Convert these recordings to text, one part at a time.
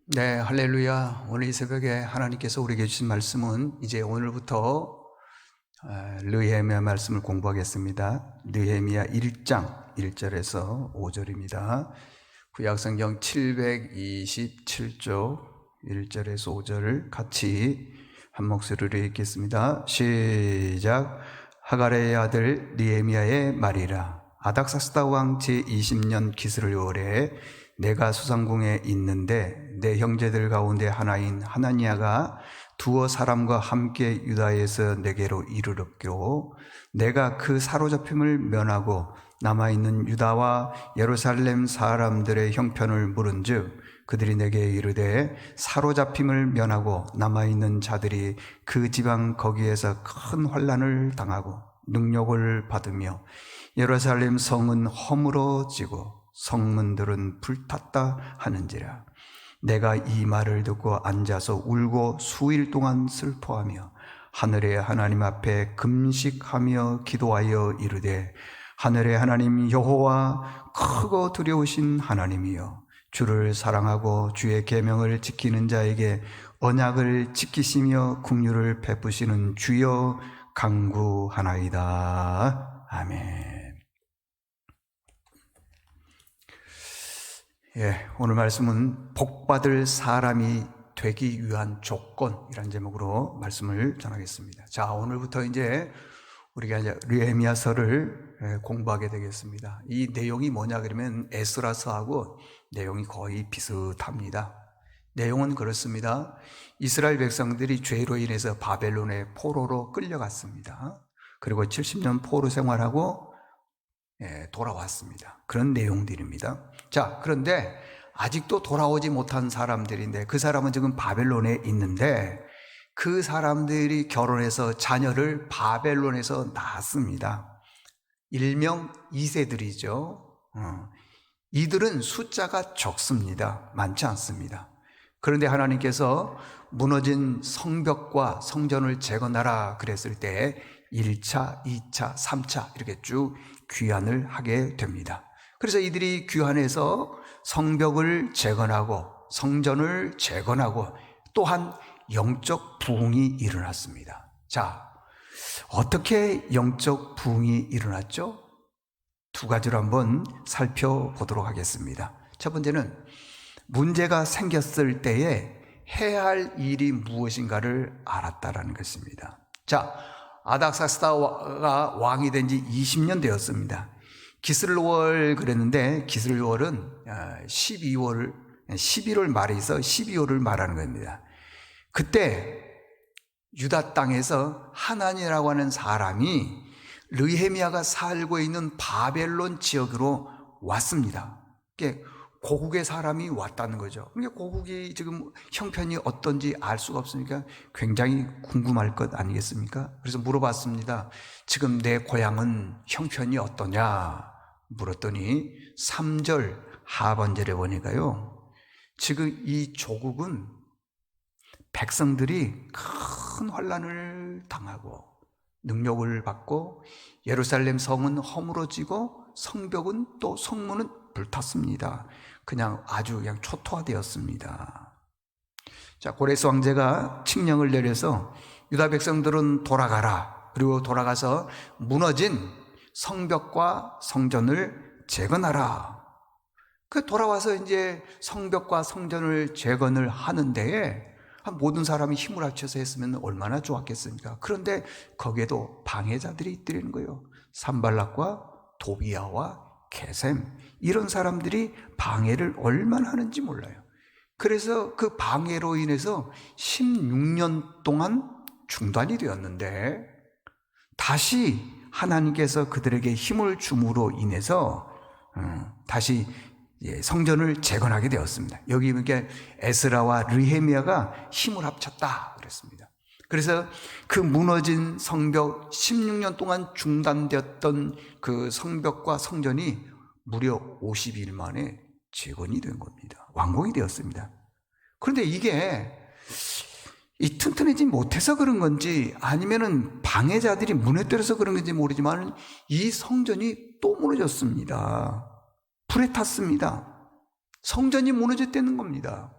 네, 할렐루야. 오늘 이 새벽에 하나님께서 우리에게 주신 말씀은 이제 오늘부터 느헤미야 말씀을 공부하겠습니다. 느헤미야 1장 1절에서 5절입니다. 구약성경 727쪽 1절에서 5절을 같이 한 목소리로 읽겠습니다. 시작. 하갈의 아들 느헤미야의 말이라. 아닥사스다 왕 제20년 기스를 요월에 내가 수상궁에 있는데 내 형제들 가운데 하나인 하나니아가 두어 사람과 함께 유다에서 내게로 이르렀고 내가 그 사로잡힘을 면하고 남아있는 유다와 예루살렘 사람들의 형편을 물은즉 그들이 내게 이르되 사로잡힘을 면하고 남아있는 자들이 그 지방 거기에서 큰 환난을 당하고 능욕을 받으며 예루살렘 성은 허물어지고 성문들은 불탔다 하는지라. 내가 이 말을 듣고 앉아서 울고 수일 동안 슬퍼하며 하늘의 하나님 앞에 금식하며 기도하여 이르되 하늘의 하나님 여호와 크고 두려우신 하나님이여 주를 사랑하고 주의 계명을 지키는 자에게 언약을 지키시며 긍휼을 베푸시는 주여 간구하나이다. 아멘. 오늘 말씀은 복받을 사람이 되기 위한 조건이라는 제목으로 말씀을 전하겠습니다. 자, 오늘부터 이제 우리가 이제 느헤미야서를 공부하게 되겠습니다. 이 내용이 뭐냐 그러면 에스라서하고 내용이 거의 비슷합니다. 내용은 그렇습니다. 이스라엘 백성들이 죄로 인해서 바벨론의 포로로 끌려갔습니다. 그리고 70년 포로 생활하고 돌아왔습니다. 그런 내용들입니다. 자, 그런데 아직도 돌아오지 못한 사람들인데 그 사람은 지금 바벨론에 있는데 그 사람들이 결혼해서 자녀를 바벨론에서 낳았습니다. 일명 2세들이죠. 이들은 숫자가 적습니다. 많지 않습니다. 그런데 하나님께서 무너진 성벽과 성전을 재건하라 그랬을 때 1차, 2차, 3차 이렇게 쭉 귀환을 하게 됩니다. 그래서 이들이 귀환해서 성벽을 재건하고 성전을 재건하고 또한 영적 부흥이 일어났습니다. 자, 어떻게 영적 부흥이 일어났죠? 두 가지로 한번 살펴보도록 하겠습니다. 첫 번째는 문제가 생겼을 때에 해야 할 일이 무엇인가를 알았다라는 것입니다. 자, 아닥사스다가 왕이 된 지 20년 되었습니다. 기슬월 그랬는데 기슬월은 11월 말에 있어 12월을 말하는 겁니다. 그때 유다 땅에서 하나니라고 하는 사람이 느헤미야가 살고 있는 바벨론 지역으로 왔습니다. 고국의 사람이 왔다는 거죠. 그러니까 고국이 지금 형편이 어떤지 알 수가 없으니까 굉장히 궁금할 것 아니겠습니까? 그래서 물어봤습니다. 지금 내 고향은 형편이 어떠냐? 물었더니 3절 하반절에 보니까요. 지금 이 조국은 백성들이 큰 환난을 당하고 능욕을 받고 예루살렘 성은 허물어지고 성벽은 또 성문은 불탔습니다. 아주 초토화되었습니다. 자, 고레스 왕제가 칙령을 내려서 유다 백성들은 돌아가라. 그리고 돌아가서 무너진 성벽과 성전을 재건하라. 돌아와서 이제 성벽과 성전을 재건을 하는데 모든 사람이 힘을 합쳐서 했으면 얼마나 좋았겠습니까? 그런데 거기에도 방해자들이 있더라는 거예요. 산발락과 도비야와 게셈 이런 사람들이 방해를 얼마나 하는지 몰라요. 그래서 그 방해로 인해서 16년 동안 중단이 되었는데 다시 하나님께서 그들에게 힘을 줌으로 인해서 다시 성전을 재건하게 되었습니다. 여기 이렇게 에스라와 느헤미야가 힘을 합쳤다 그랬습니다. 그래서 그 무너진 성벽 16년 동안 중단되었던 그 성벽과 성전이 무려 50일 만에 재건이 된 겁니다. 완공이 되었습니다. 그런데 이게 튼튼해지지 못해서 그런 건지 아니면은 방해자들이 무너뜨려서 그런 건지 모르지만 이 성전이 또 무너졌습니다. 불에 탔습니다. 성전이 무너졌다는 겁니다.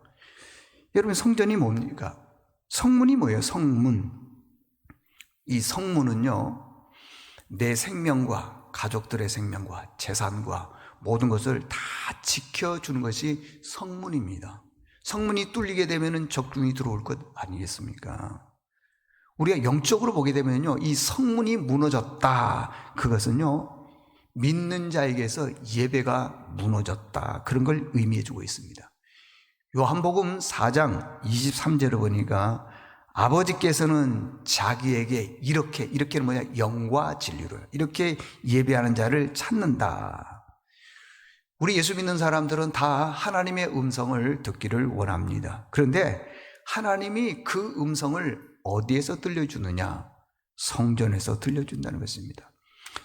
여러분, 성전이 뭡니까? 성문이 뭐예요? 성문. 이 성문은요, 내 생명과 가족들의 생명과 재산과 모든 것을 다 지켜주는 것이 성문입니다. 성문이 뚫리게 되면 적군이 들어올 것 아니겠습니까? 우리가 영적으로 보게 되면요, 이 성문이 무너졌다. 그것은요, 믿는 자에게서 예배가 무너졌다. 그런 걸 의미해 주고 있습니다. 요한복음 4장 23절을 보니까 아버지께서는 자기에게 이렇게는 뭐냐? 영과 진리로 이렇게 예배하는 자를 찾는다. 우리 예수 믿는 사람들은 다 하나님의 음성을 듣기를 원합니다. 그런데 하나님이 그 음성을 어디에서 들려주느냐? 성전에서 들려준다는 것입니다.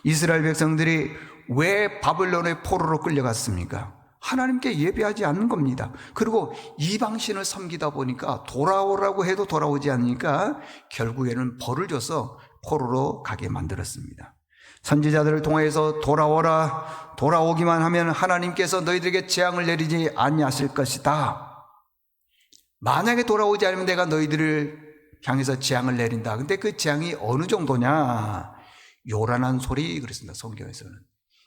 이스라엘 백성들이 왜 바벨론의 포로로 끌려갔습니까? 하나님께 예배하지 않는 겁니다. 그리고 이방신을 섬기다 보니까 돌아오라고 해도 돌아오지 않으니까 결국에는 벌을 줘서 포로로 가게 만들었습니다. 선지자들을 통해서 돌아오라, 돌아오기만 하면 하나님께서 너희들에게 재앙을 내리지 아니하실 것이다. 만약에 돌아오지 않으면 내가 너희들을 향해서 재앙을 내린다. 근데 그 재앙이 어느 정도냐? 요란한 소리 그랬습니다. 성경에서는.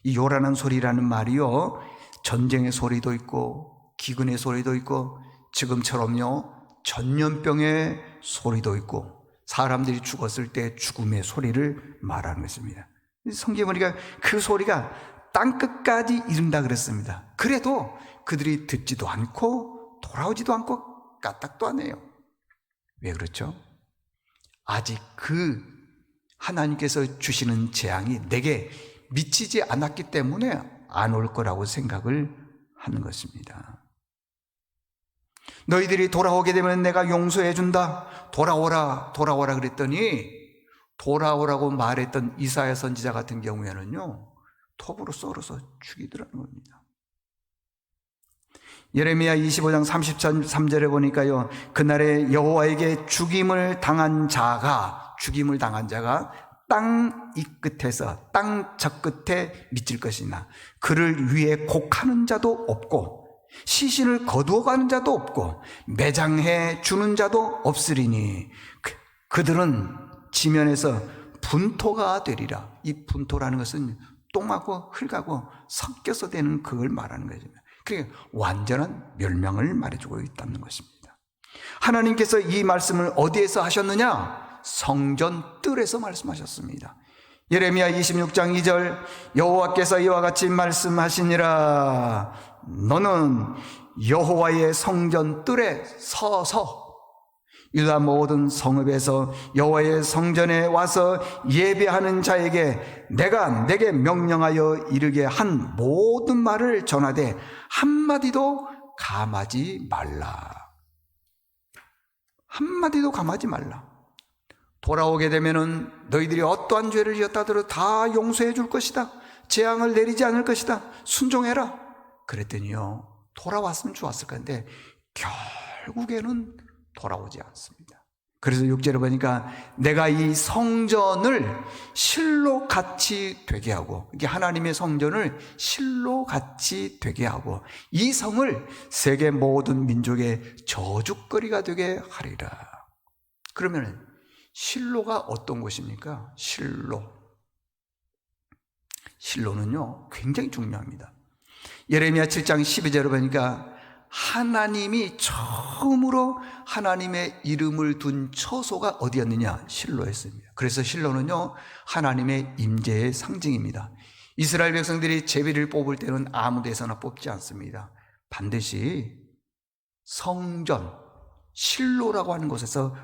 이 요란한 소리라는 말이요, 전쟁의 소리도 있고 기근의 소리도 있고 지금처럼요 전염병의 소리도 있고 사람들이 죽었을 때 죽음의 소리를 말하는 것입니다. 성경에 보니까 그 소리가 땅끝까지 이른다 그랬습니다. 그래도 그들이 듣지도 않고 돌아오지도 않고 까딱도 안 해요. 왜 그렇죠? 아직 그 하나님께서 주시는 재앙이 내게 미치지 않았기 때문에 안 올 거라고 생각을 하는 것입니다. 너희들이 돌아오게 되면 내가 용서해 준다. 돌아오라 그랬더니 돌아오라고 말했던 이사야 선지자 같은 경우에는요, 톱으로 썰어서 죽이더라는 겁니다. 예레미야 25장 33절에 보니까요, 그날에 여호와에게 죽임을 당한 자가 땅 이 끝에서 땅 저 끝에 미칠 것이나 그를 위해 곡하는 자도 없고 시신을 거두어가는 자도 없고 매장해 주는 자도 없으리니 그들은 지면에서 분토가 되리라. 이 분토라는 것은 똥하고 흙하고 섞여서 되는 그걸 말하는 거죠. 그러니까 완전한 멸망을 말해주고 있다는 것입니다. 하나님께서 이 말씀을 어디에서 하셨느냐? 성전 뜰에서 말씀하셨습니다. 예레미야 26장 2절, 여호와께서 이와 같이 말씀하시니라. 너는 여호와의 성전 뜰에 서서 유다 모든 성읍에서 여호와의 성전에 와서 예배하는 자에게 내가 내게 명령하여 이르게 한 모든 말을 전하되 한마디도 감하지 말라. 한마디도 감하지 말라. 돌아오게 되면은 너희들이 어떠한 죄를 지었다 하더라도 다 용서해 줄 것이다. 재앙을 내리지 않을 것이다. 순종해라. 그랬더니요, 돌아왔으면 좋았을 건데 결국에는 돌아오지 않습니다. 그래서 6절에 보니까 내가 이 성전을 실로같이 되게 하고, 이게 하나님의 성전을 실로같이 되게 하고 이 성을 세계 모든 민족의 저주거리가 되게 하리라. 그러면 실로가 어떤 곳입니까? 실로는요 굉장히 중요합니다. 예레미야 7장 12절을 보니까 하나님이 처음으로 하나님의 이름을 둔 처소가 어디였느냐? 실로였습니다. 그래서 실로는요 하나님의 임재의 상징입니다. 이스라엘 백성들이 제비를 뽑을 때는 아무 데서나 뽑지 않습니다. 반드시 성전 실로라고 하는 곳에서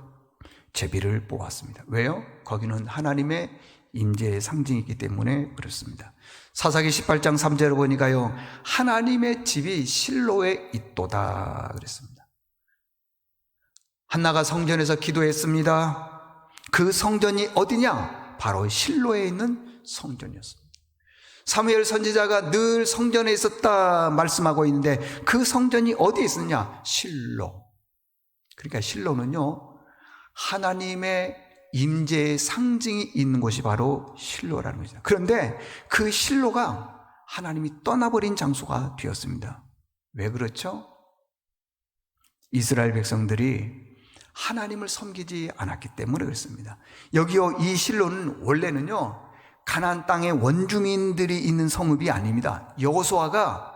제비를 뽑았습니다. 왜요? 거기는 하나님의 임재의 상징이기 때문에 그렇습니다. 사사기 18장 3절을 보니까요, 하나님의 집이 실로에 있도다 그랬습니다. 한나가 성전에서 기도했습니다. 그 성전이 어디냐? 바로 실로에 있는 성전이었습니다. 사무엘 선지자가 늘 성전에 있었다 말씀하고 있는데 그 성전이 어디에 있었냐? 실로. 그러니까 실로는요 하나님의 임재의 상징이 있는 곳이 바로 실로라는 것이다. 그런데 그 실로가 하나님이 떠나버린 장소가 되었습니다. 왜 그렇죠? 이스라엘 백성들이 하나님을 섬기지 않았기 때문에 그렇습니다. 여기요, 이 실로는 원래는요, 가나안 땅의 원주민들이 있는 성읍이 아닙니다. 여호수아가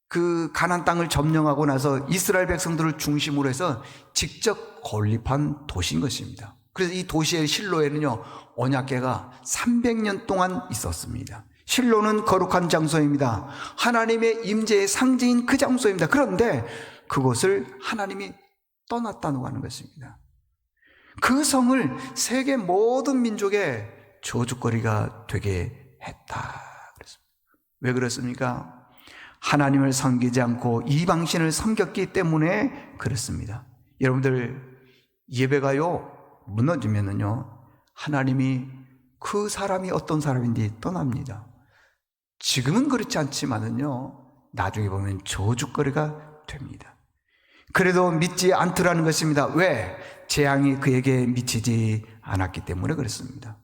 그 가나안 땅을 점령하고 나서 이스라엘 백성들을 중심으로 해서 직접 건립한 도시인 것입니다. 그래서 이 도시의 실로에는요, 언약궤가 300년 동안 있었습니다. 실로는 거룩한 장소입니다. 하나님의 임재의 상징인 그 장소입니다. 그런데 그곳을 하나님이 떠났다고 하는 것입니다. 그 성을 세계 모든 민족의 저주거리가 되게 했다. 왜 그렇습니까? 하나님을 섬기지 않고 이방신을 섬겼기 때문에 그렇습니다. 여러분들, 예배가요 무너지면은요, 하나님이 그 사람이 어떤 사람인지 떠납니다. 지금은 그렇지 않지만은요, 나중에 보면 저주거리가 됩니다. 그래도 믿지 않더라는 것입니다. 왜? 재앙이 그에게 미치지 않았기 때문에 그렇습니다.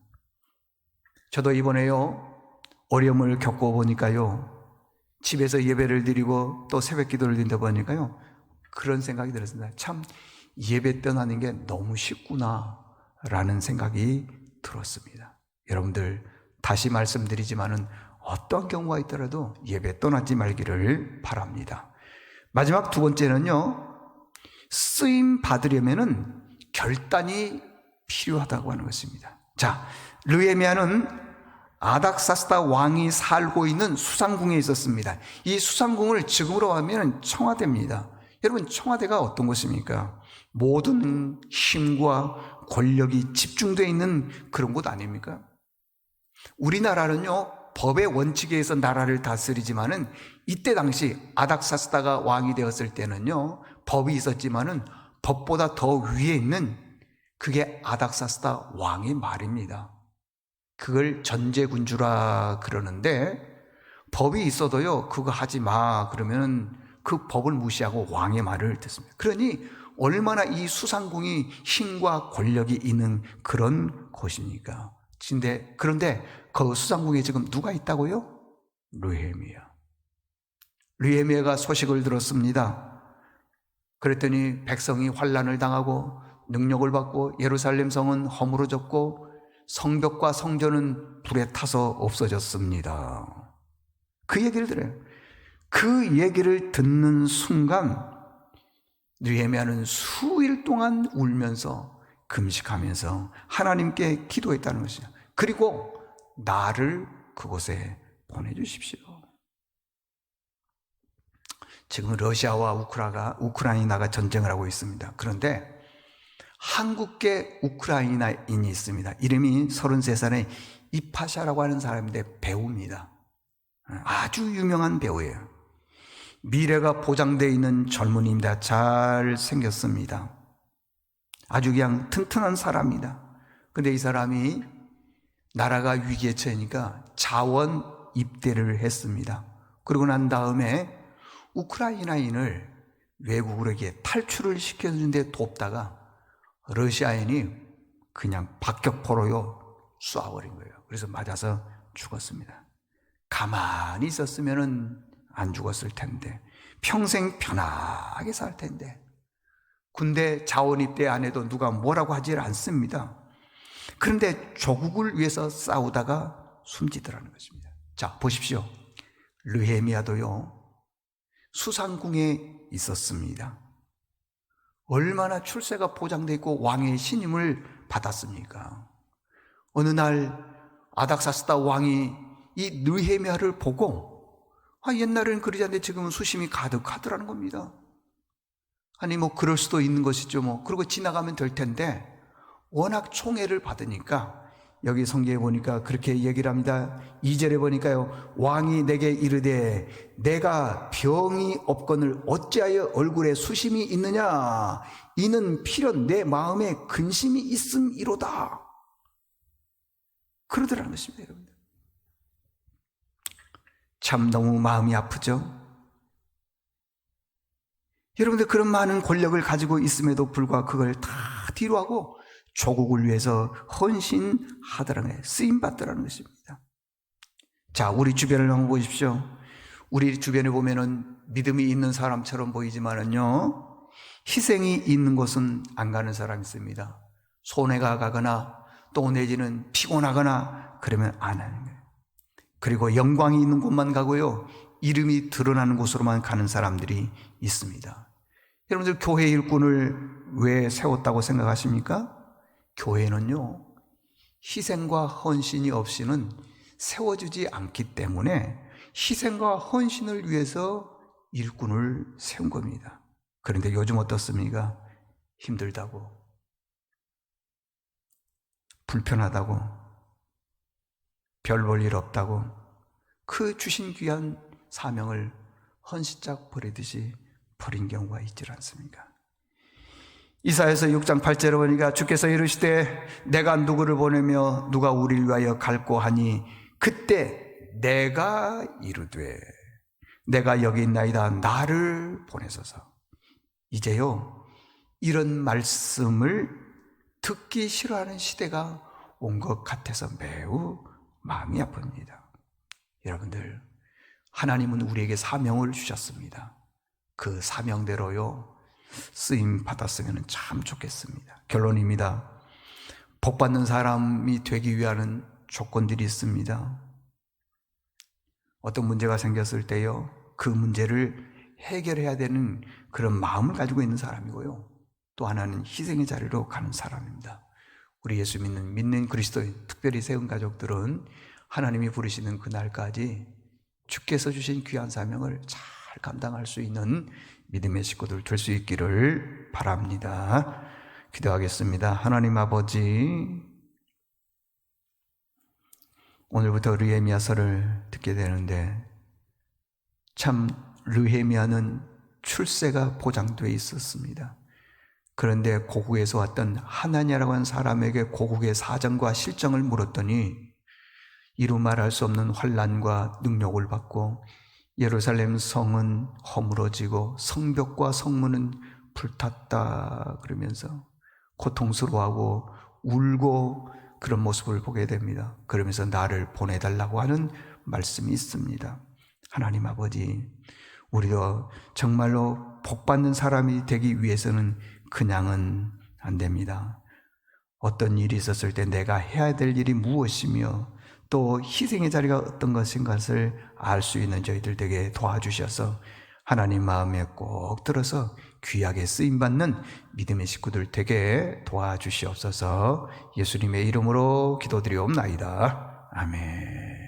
저도 이번에요, 어려움을 겪어보니까요, 집에서 예배를 드리고 또 새벽 기도를 드린다 보니까요, 그런 생각이 들었습니다. 참 예배 떠나는 게 너무 쉽구나 라는 생각이 들었습니다. 여러분들, 다시 말씀드리지만은 어떤 경우가 있더라도 예배 떠나지 말기를 바랍니다. 마지막 두 번째는요, 쓰임 받으려면은 결단이 필요하다고 하는 것입니다. 자, 느헤미야는 아닥사스다 왕이 살고 있는 수상궁에 있었습니다. 이 수상궁을 지금으로 하면 청와대입니다. 여러분, 청와대가 어떤 곳입니까? 모든 힘과 권력이 집중되어 있는 그런 곳 아닙니까? 우리나라는요, 법의 원칙에 의해서 나라를 다스리지만은 이때 당시 아닥사스다가 왕이 되었을 때는요, 법이 있었지만은 법보다 더 위에 있는 그게 아닥사스다 왕의 말입니다. 그걸 전제군주라 그러는데, 법이 있어도요, 그거 하지 마 그러면 그 법을 무시하고 왕의 말을 듣습니다. 그러니 얼마나 이 수상궁이 힘과 권력이 있는 그런 곳입니까? 그런데 그 수상궁에 지금 누가 있다고요? 느헤미야. 느헤미야가 소식을 들었습니다. 그랬더니 백성이 환난을 당하고 능력을 받고 예루살렘 성은 허물어졌고 성벽과 성전은 불에 타서 없어졌습니다. 그 얘기를 들어요. 그 얘기를 듣는 순간 느헤미야는 수일 동안 울면서 금식하면서 하나님께 기도했다는 것이죠. 그리고 나를 그곳에 보내주십시오. 지금 러시아와 우크라이나가 전쟁을 하고 있습니다. 그런데 한국계 우크라이나인이 있습니다. 이름이 33살의 이파샤라고 하는 사람인데 배우입니다. 아주 유명한 배우예요. 미래가 보장되어 있는 젊은이입니다. 잘 생겼습니다. 아주 그냥 튼튼한 사람입니다. 근데 이 사람이 나라가 위기에 처하니까 자원 입대를 했습니다. 그러고 난 다음에 우크라이나인을 외국으로에게 탈출을 시켜주는데 돕다가 러시아인이 그냥 박격포로요 쏴버린 거예요. 그래서 맞아서 죽었습니다. 가만히 있었으면 안 죽었을 텐데, 평생 편하게 살 텐데, 군대 자원 입대 안 해도 누가 뭐라고 하지 않습니다. 그런데 조국을 위해서 싸우다가 숨지더라는 것입니다. 자, 보십시오. 느헤미야도요 수상궁에 있었습니다. 얼마나 출세가 보장되어 있고 왕의 신임을 받았습니까? 어느 날 아닥사스다 왕이 이 느헤미야를 보고, 옛날에는 그러지 않는데 지금은 수심이 가득하더라는 겁니다. 아니 그럴 수도 있는 것이죠. 그러고 지나가면 될 텐데, 워낙 총애를 받으니까 여기 성경에 보니까 그렇게 얘기를 합니다. 2절에 보니까요, 왕이 내게 이르되 내가 병이 없거늘 어찌하여 얼굴에 수심이 있느냐? 이는 필연 내 마음에 근심이 있음이로다. 그러더라는 것입니다. 여러분들, 참 너무 마음이 아프죠. 여러분들, 그런 많은 권력을 가지고 있음에도 불구하고 그걸 다 뒤로하고 조국을 위해서 헌신하더라는 거예요. 쓰임받더라는 것입니다. 자, 우리 주변을 한번 보십시오. 우리 주변에 보면은 믿음이 있는 사람처럼 보이지만은요, 희생이 있는 곳은 안 가는 사람이 있습니다. 손해가 가거나 또 내지는 피곤하거나 그러면 안 하는 거예요. 그리고 영광이 있는 곳만 가고요, 이름이 드러나는 곳으로만 가는 사람들이 있습니다. 여러분들 교회 일꾼을 왜 세웠다고 생각하십니까? 교회는요, 희생과 헌신이 없이는 세워지지 않기 때문에 희생과 헌신을 위해서 일꾼을 세운 겁니다. 그런데 요즘 어떻습니까? 힘들다고, 불편하다고, 별 볼 일 없다고 그 주신 귀한 사명을 헌신짝 버리듯이 버린 경우가 있지 않습니까? 이사야서 6장 8절에 보니까 주께서 이르시되 내가 누구를 보내며 누가 우리를 위하여 갈고 하니 그때 내가 이르되 내가 여기 있나이다 나를 보내소서. 이제요, 이런 말씀을 듣기 싫어하는 시대가 온 것 같아서 매우 마음이 아픕니다. 여러분들, 하나님은 우리에게 사명을 주셨습니다. 그 사명대로요, 쓰임 받았으면 참 좋겠습니다. 결론입니다. 복받는 사람이 되기 위한 조건들이 있습니다. 어떤 문제가 생겼을 때요, 그 문제를 해결해야 되는 그런 마음을 가지고 있는 사람이고요, 또 하나는 희생의 자리로 가는 사람입니다. 우리 예수 믿는 그리스도인, 특별히 세운 가족들은 하나님이 부르시는 그날까지 주께서 주신 귀한 사명을 잘 감당할 수 있는 믿음의 식구들 될 수 있기를 바랍니다. 기도하겠습니다. 하나님 아버지, 오늘부터 느헤미야서를 듣게 되는데 참 느헤미야는 출세가 보장되어 있었습니다. 그런데 고국에서 왔던 하나냐라고 하는 사람에게 고국의 사정과 실정을 물었더니 이루 말할 수 없는 환난과 능욕을 받고 예루살렘 성은 허물어지고 성벽과 성문은 불탔다 그러면서 고통스러워하고 울고 그런 모습을 보게 됩니다. 그러면서 나를 보내달라고 하는 말씀이 있습니다. 하나님 아버지, 우리도 정말로 복받는 사람이 되기 위해서는 그냥은 안 됩니다. 어떤 일이 있었을 때 내가 해야 될 일이 무엇이며 또 희생의 자리가 어떤 것인 것을 알 수 있는 저희들 되게 도와주셔서 하나님 마음에 꼭 들어서 귀하게 쓰임받는 믿음의 식구들 되게 도와주시옵소서. 예수님의 이름으로 기도드리옵나이다. 아멘.